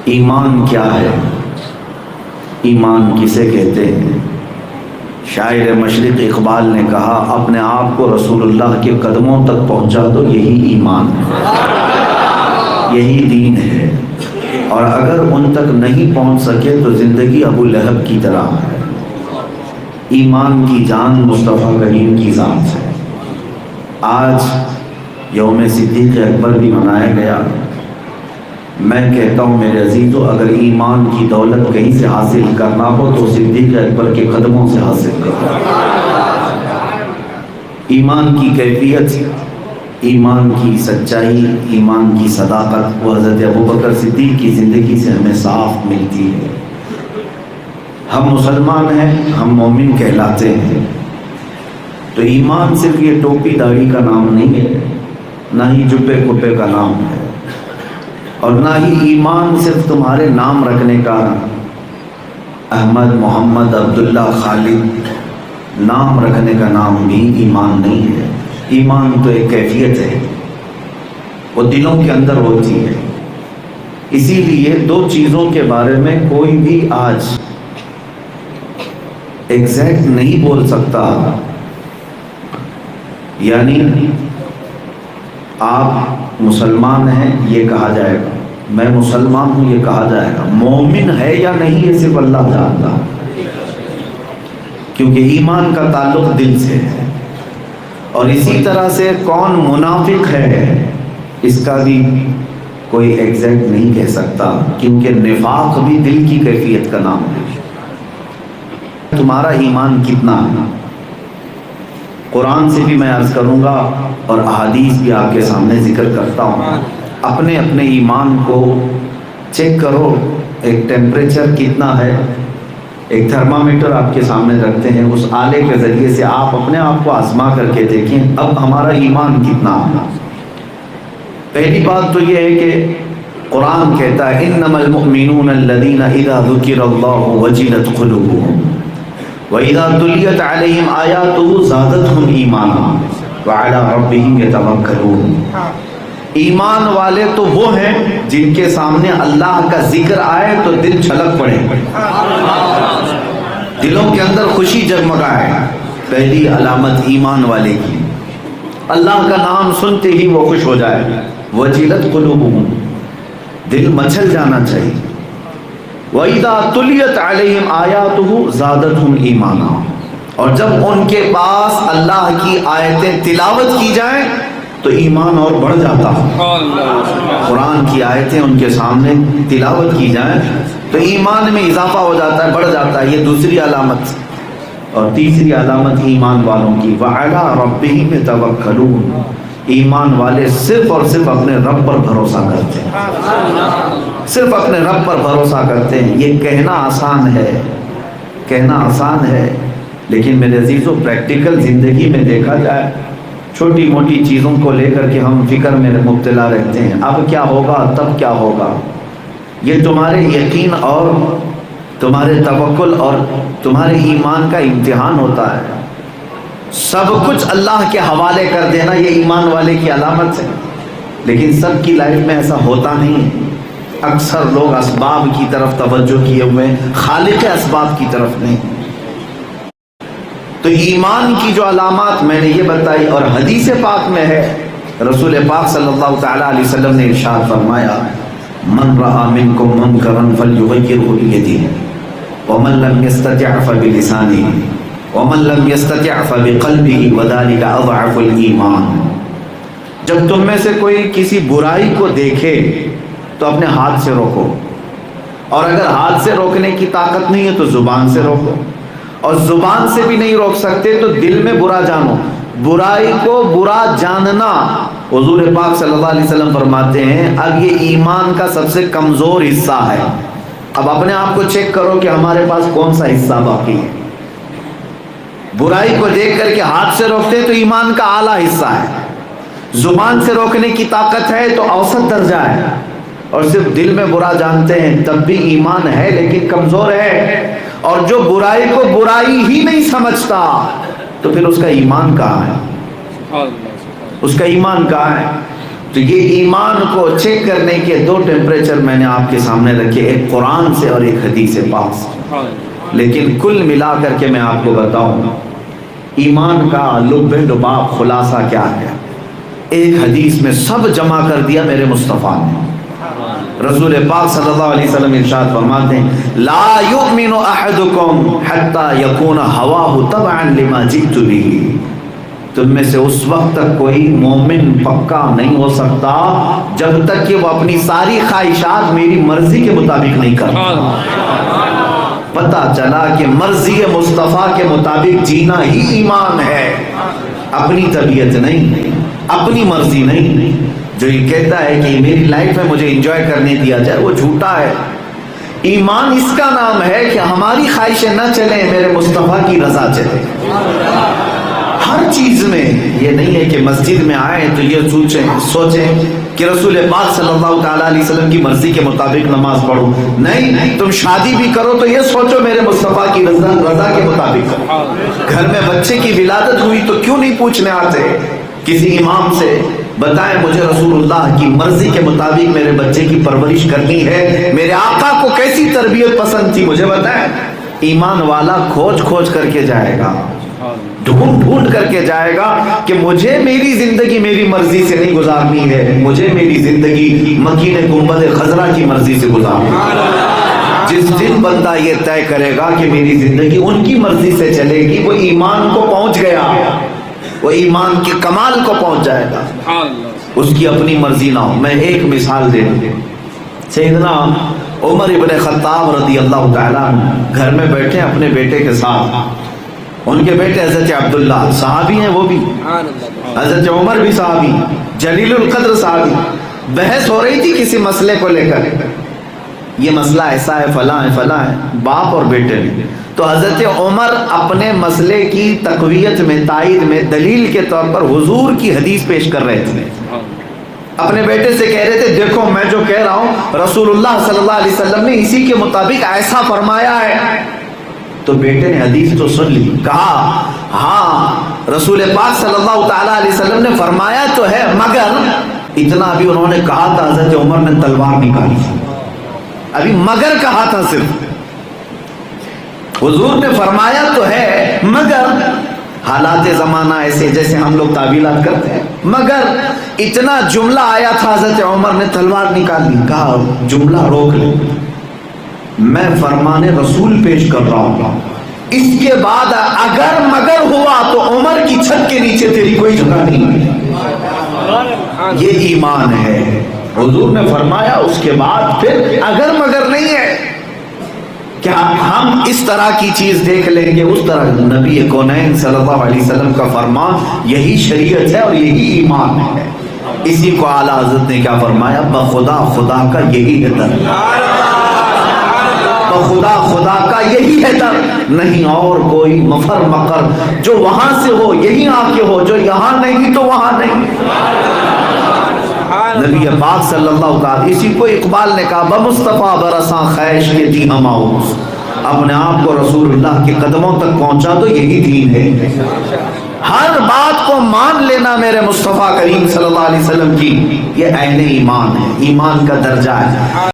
ایمان کیا ہے؟ ایمان کسے کہتے ہیں؟ شاعر مشرق اقبال نے کہا اپنے آپ کو رسول اللہ کے قدموں تک پہنچا دو، یہی ایمان ہے، یہی دین ہے، اور اگر ان تک نہیں پہنچ سکے تو زندگی ابو لہب کی طرح ہے۔ ایمان کی جان مصطفیٰ کریم کی ذات ہے۔ آج یوم صدیق اکبر بھی منایا گیا۔ میں کہتا ہوں میرے عزیزو، اگر ایمان کی دولت کہیں سے حاصل کرنا ہو تو صدیق اکبر کے قدموں سے حاصل کرو۔ ایمان کی کیفیت، ایمان کی سچائی، ایمان کی صداقت وہ حضرت ابوبکر صدیق کی زندگی سے ہمیں صاف ملتی ہے۔ ہم مسلمان ہیں، ہم مومن کہلاتے ہیں، تو ایمان صرف یہ ٹوپی داڑھی کا نام نہیں ہے، نہ ہی جبے کپے کا نام ہے، اور نہ ہی ایمان صرف تمہارے نام رکھنے کا، احمد، محمد، عبداللہ، خالد نام رکھنے کا نام بھی ایمان نہیں ہے۔ ایمان تو ایک کیفیت ہے، وہ دلوں کے اندر ہوتی ہے۔ اسی لیے دو چیزوں کے بارے میں کوئی بھی آج ایگزیکٹ نہیں بول سکتا، یعنی آپ مسلمان ہیں یہ کہا جائے گا، میں مسلمان ہوں یہ کہا جائے گا، مومن ہے یا نہیں یہ صرف اللہ جانتا، کیونکہ ایمان کا تعلق دل سے ہے۔ اور اسی طرح سے کون منافق ہے اس کا بھی کوئی ایگزیکٹ نہیں کہہ سکتا، کیونکہ نفاق بھی دل کی کیفیت کا نام ہے۔ تمہارا ایمان کتنا ہے؟ قرآن سے بھی میں عرض کروں گا اور احادیث بھی آپ کے سامنے ذکر کرتا ہوں۔ اپنے اپنے ایمان کو چیک کرو، ایک ٹیمپریچر کتنا ہے، ایک تھرمامیٹر آپ کے سامنے رکھتے ہیں، اس آلے کے ذریعے سے آپ اپنے آپ کو آزما کر کے دیکھیں اب ہمارا ایمان کتنا ہے۔ پہلی بات تو یہ ہے کہ قرآن کہتا ہے انما المؤمنون الذین اذا ذکر اللہ وجلت قلوبهم وَإِذَا تُلِيَتْ عَلَيْهِمْ آيَاتُهُ زَادَتْهُمْ إِيمَانًا وَعَلَىٰ رَبِّهِمْ يَتَوَكَّلُونَ۔ ایمان والے تو وہ ہیں جن کے سامنے اللہ کا ذکر آئے تو دل چھلک پڑے، دلوں کے اندر خوشی جگمگائے۔ پہلی علامت ایمان والے کی، اللہ کا نام سنتے ہی وہ خوش ہو جائے، وَجِلَتْ قُلُوبُهُمْ، دل مچل جانا چاہیے۔ وَإِذَا تُلِيَتْ عَلَيْهِمْ آيَاتُهُ زَادَتْهُمْ إِيمَانًا، اور جب ان کے پاس اللہ کی آیتیں تلاوت کی جائیں تو ایمان اور بڑھ جاتا ہے۔ قرآن کی آیتیں ان کے سامنے تلاوت کی جائیں تو ایمان میں اضافہ ہو جاتا ہے، بڑھ جاتا ہے۔ یہ دوسری علامت۔ اور تیسری علامت ایمان والوں کی، وَعَلَىٰ رَبِّهِمْ يَتَوَكَّلُونَ، ایمان والے صرف اور صرف اپنے رب پر بھروسہ کرتے ہیں، صرف اپنے رب پر بھروسہ کرتے ہیں۔ یہ کہنا آسان ہے، کہنا آسان ہے، لیکن میرے عزیزو پریکٹیکل زندگی میں دیکھا جائے چھوٹی موٹی چیزوں کو لے کر کے ہم فکر میں مبتلا رہتے ہیں، اب کیا ہوگا، تب کیا ہوگا۔ یہ تمہارے یقین اور تمہارے توکل اور تمہارے ایمان کا امتحان ہوتا ہے۔ سب کچھ اللہ کے حوالے کر دینا یہ ایمان والے کی علامت ہے، لیکن سب کی لائف میں ایسا ہوتا نہیں۔ اکثر لوگ اسباب کی طرف توجہ کیے ہوئے، خالق اسباب کی طرف نہیں۔ تو ایمان کی جو علامات میں نے یہ بتائی، اور حدیث پاک میں ہے، رسول پاک صلی اللہ تعالیٰ علیہ وسلم نے ارشاد فرمایا من رأى منکم منکرا فلیغیرہ بیدہ ومن لم یستطع فبلسانہ ومن لم یستطع فبقلبہ وذلک اضعف الایمان۔ جب تم میں سے کوئی کسی برائی کو دیکھے تو اپنے ہاتھ سے روکو، اور اگر ہاتھ سے روکنے کی طاقت نہیں ہے تو زبان سے روکو، اور زبان سے بھی نہیں روک سکتے تو دل میں برا جانو۔ برائی کو برا جاننا، حضور پاک صلی اللہ علیہ وسلم فرماتے ہیں اب یہ ایمان کا سب سے کمزور حصہ ہے۔ اب اپنے آپ کو چیک کرو کہ ہمارے پاس کون سا حصہ باقی ہے۔ برائی کو دیکھ کر کے ہاتھ سے روکتے تو ایمان کا اعلیٰ حصہ ہے، زبان سے روکنے کی طاقت ہے تو اوسط درجہ ہے، اور صرف دل میں برا جانتے ہیں تب بھی ایمان ہے لیکن کمزور ہے۔ اور جو برائی کو برائی ہی نہیں سمجھتا تو پھر اس کا ایمان کہاں ہے، اس کا ایمان کہاں ہے۔ تو یہ ایمان کو چیک کرنے کے دو ٹیمپریچر میں نے آپ کے سامنے رکھے، ایک قرآن سے اور ایک حدیث پاک سے۔ لیکن کل ملا کر کے میں آپ کو بتاؤں ایمان کا لب لباب خلاصہ کیا ہے، ایک حدیث میں سب جمع کر دیا میرے مصطفیٰ نے۔ رسول پاک صلی اللہ علیہ وسلم ارشاد فرماتے ہیں لا یؤمن احدکم حتی یکون ہواہ تبعا لما جئت بہ، تم میں سے اس وقت تک کوئی مومن پکا نہیں ہو سکتا جب تک کہ وہ اپنی ساری خواہشات میری مرضی کے مطابق نہیں کرتا۔ پتہ چلا کہ مرضی مصطفیٰ کے مطابق جینا ہی ایمان ہے، اپنی طبیعت نہیں، اپنی مرضی نہیں۔ جو یہ کہتا ہے کہ میری لائف میں مجھے انجوائے کرنے دیا جائے وہ جھوٹا ہے۔ ایمان اس کا نام ہے کہ ہماری خواہشیں نہ چلیں، میرے مصطفیٰ کی رضا چلے ہر چیز میں۔ یہ نہیں ہے کہ مسجد میں آئیں تو یہ سوچیں کہ رسول پاک صلی اللہ تعالیٰ علیہ وسلم کی مرضی کے مطابق نماز پڑھو، نہیں۔ تم شادی بھی کرو تو یہ سوچو میرے مصطفیٰ کی رضا کے مطابق کرو۔ گھر میں بچے کی ولادت ہوئی تو کیوں نہیں پوچھنے آتے کسی امام سے، بتائیں مجھے رسول اللہ کی مرضی کے مطابق میرے بچے کی پرورش کرنی ہے، میرے آقا کو کیسی تربیت پسند تھی مجھے بتائیں۔ ایمان والا کھوج کھوج کر کے جائے گا، ڈھونڈ ڈھونڈ کر کے جائے گا کہ مجھے میری زندگی میری مرضی سے نہیں گزارنی ہے، مجھے میری زندگی مکین گنبد خضرا کی مرضی سے گزارنی ہے۔ جس دن بندہ یہ طے کرے گا کہ میری زندگی ان کی مرضی سے چلے گی، وہ ایمان کو پہنچ گیا، وہ ایمان کے کمال کو پہنچ جائے گا، اس کی اپنی مرضی نہ ہو۔ میں ایک مثال دے دوں، سیدنا عمر ابن خطاب رضی اللہ تعالیٰ گھر میں بیٹھے اپنے بیٹے کے ساتھ، ان کے بیٹے حضرت عبداللہ صحابی ہیں، وہ بھی حضرت عمر بھی صحابی، جلیل القدر صحابی۔ بحث ہو رہی تھی کسی مسئلے کو لے کر، یہ مسئلہ ایسا ہے، فلاں ہے، فلاں ہے، باپ اور بیٹے میں۔ تو حضرت عمر اپنے مسئلے کی تقویت میں، تائید میں، دلیل کے طور پر حضور کی حدیث پیش کر رہے تھے، اپنے بیٹے سے کہہ رہے تھے دیکھو میں جو کہہ رہا ہوں رسول اللہ صلی اللہ علیہ وسلم نے اسی کے مطابق ایسا فرمایا ہے۔ تو بیٹے نے حدیث تو سن لی، کہا ہاں رسول پاک صلی اللہ تعالیٰ علیہ وسلم نے فرمایا تو ہے، مگر اتنا ابھی انہوں نے کہا تھا، حضرت عمر نے تلوار نکالی، ابھی مگر کہا تھا صرف۔ حضور نے فرمایا تو ہے مگر، حالات زمانہ ایسے جیسے ہم لوگ تعویلات کرتے ہیں، مگر اتنا جملہ آیا تھا، حضرت عمر نے تلوار نکال لی، کہا جملہ روک لے، میں فرمان رسول پیش کر رہا ہوں، اس کے بعد اگر مگر ہوا تو عمر کی چھت کے نیچے تیری کوئی جگہ نہیں۔ یہ ایمان ہے، حضور نے فرمایا، اس کے بعد پھر اگر مگر نہیں ہے۔ کیا ہم اس طرح کی چیز دیکھ لیں گے؟ اس طرح نبی کونین صلی اللہ علیہ وسلم کا فرمان یہی شریعت ہے اور یہی ایمان ہے۔ اسی کو اعلیٰ حضرت نے کیا فرمایا، بخدا خدا کا یہی ہے در، بخدا خدا کا یہی ہے در، نہیں اور کوئی مفر مقر، جو وہاں سے ہو یہی آ کے ہو، جو یہاں نہیں تو وہاں نہیں۔ نبی پاک صلی اللہ علیہ، اسی کو اقبال نے کہا بمصطفیٰ برساں خیش کے دی ہماؤس، اپنے آپ کو رسول اللہ کے قدموں تک پہنچا تو یہی دین ہے۔ ہر بات کو مان لینا میرے مصطفیٰ کریم صلی اللہ علیہ وسلم کی، یہ عین ایمان ہے، ایمان کا درجہ ہے۔